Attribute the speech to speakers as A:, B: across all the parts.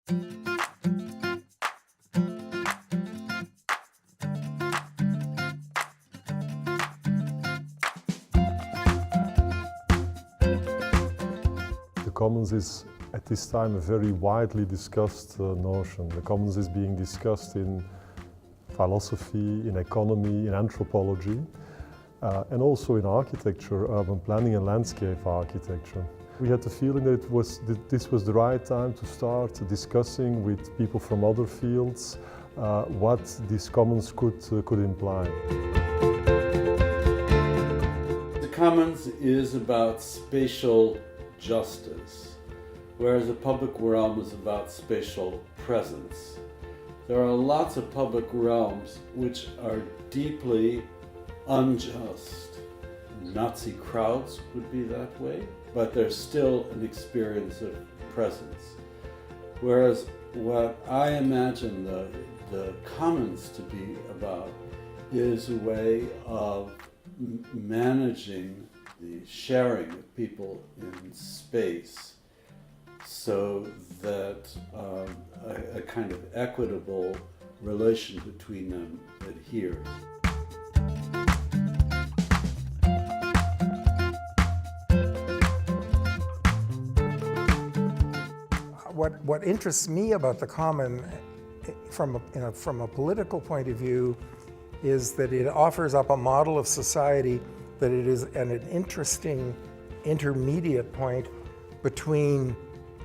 A: The commons is at this time a very widely discussed notion. The commons is being discussed in philosophy, in economy, in anthropology, and also in architecture, urban planning and landscape architecture. We had the feeling that this was the right time to start discussing with people from other fields what these commons could imply.
B: The commons is about spatial justice, whereas the public realm is about spatial presence. There are lots of public realms which are deeply unjust. Nazi crowds would be that way, but there's still an experience of presence. Whereas what I imagine the commons to be about is a way of managing the sharing of people in space so that a kind of equitable relation between them adheres.
C: What interests me about the common from a political point of view is that it offers up a model of society that it is an interesting intermediate point between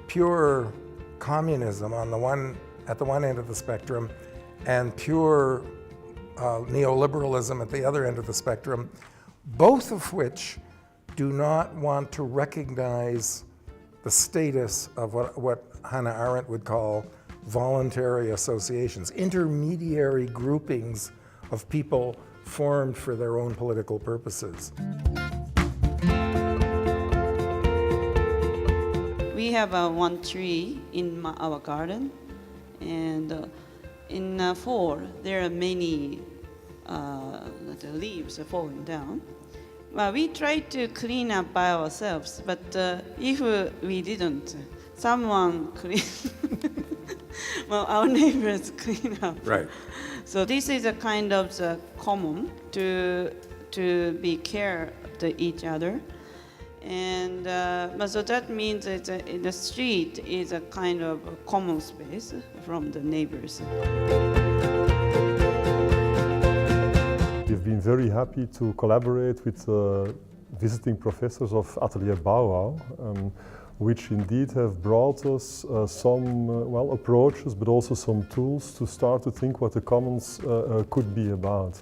C: pure communism at the one end of the spectrum and pure neoliberalism at the other end of the spectrum, both of which do not want to recognize the status of what Hannah Arendt would call voluntary associations, intermediary groupings of people formed for their own political purposes.
D: We have one tree in our garden, and in fall there are many the leaves are falling down. Well, we try to clean up by ourselves, but if we didn't, someone clean. Well, our neighbors clean up.
C: Right.
D: So this is a kind of the common to be care to each other, and so that means that the street is a kind of a common space from the neighbors.
A: We've been very happy to collaborate with visiting professors of Atelier Bow-Wow, which indeed have brought us some approaches, but also some tools to start to think what the commons could be about.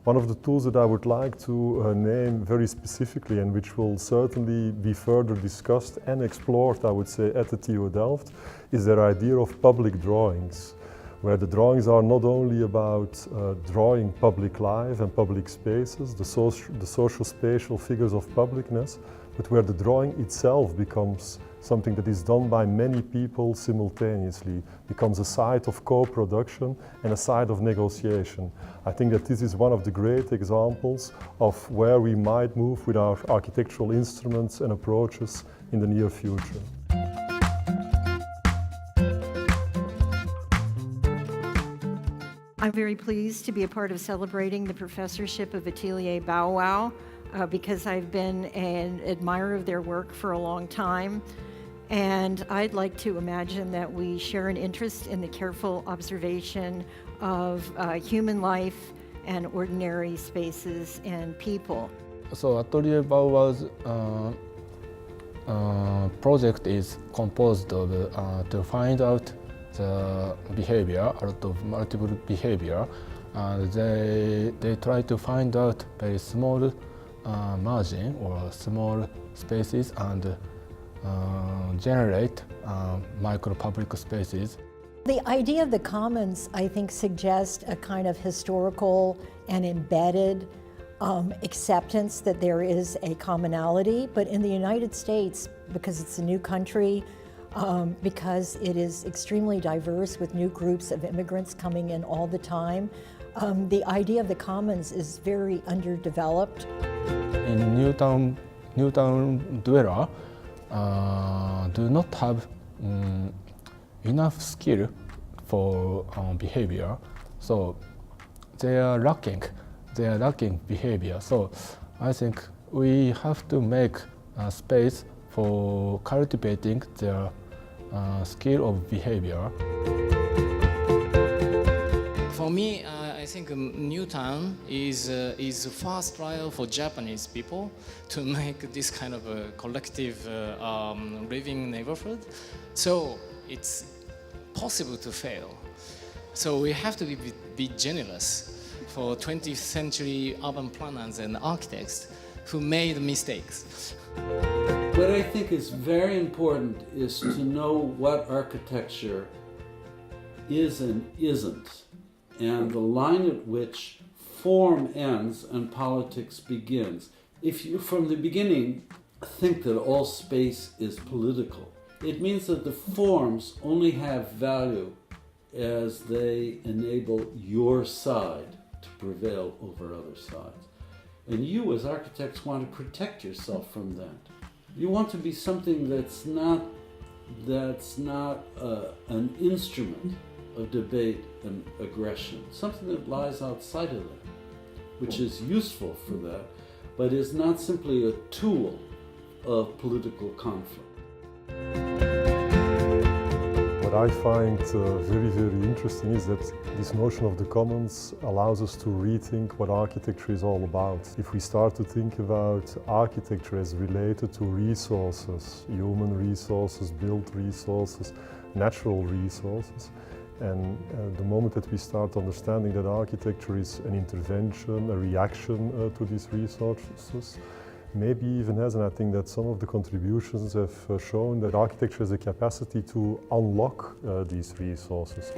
A: One of the tools that I would like to name very specifically, and which will certainly be further discussed and explored, I would say, at the TU Delft, is their idea of public drawings, where the drawings are not only about drawing public life and public spaces, the social spatial figures of publicness, but where the drawing itself becomes something that is done by many people simultaneously, becomes a site of co-production and a site of negotiation. I think that this is one of the great examples of where we might move with our architectural instruments and approaches in the near future.
E: I'm very pleased to be a part of celebrating the professorship of Atelier Bow-Wow because I've been an admirer of their work for a long time. And I'd like to imagine that we share an interest in the careful observation of human life and ordinary spaces and people.
F: So Atelier Bow-Wow's project is composed of to find out the behavior, out of multiple behavior, and they try to find out very small margin or small spaces and generate micro public spaces.
G: The idea of the commons, I think, suggests a kind of historical and embedded acceptance that there is a commonality, but in the United States, because it's a new country, because it is extremely diverse with new groups of immigrants coming in all the time, the idea of the commons is very underdeveloped.
F: In Newtown dweller do not have enough skill for behavior. So they are lacking behavior. So I think we have to make space for cultivating their skill of behavior.
H: For me, I think Newtown is a first trial for Japanese people to make this kind of a collective living neighborhood. So it's possible to fail. So we have to be generous for 20th century urban planners and architects who made mistakes.
B: What I think is very important is to know what architecture is and isn't, and the line at which form ends and politics begins. If you, from the beginning, think that all space is political, it means that the forms only have value as they enable your side to prevail over other sides. And you, as architects, want to protect yourself from that. You want to be something that's not an instrument of debate and aggression, something that lies outside of that, which is useful for that, but is not simply a tool of political conflict.
A: What I find very, very interesting is that this notion of the commons allows us to rethink what architecture is all about. If we start to think about architecture as related to resources, human resources, built resources, natural resources, and the moment that we start understanding that architecture is an intervention, a reaction to these resources, maybe even has, and I think that some of the contributions have shown that architecture has a capacity to unlock these resources.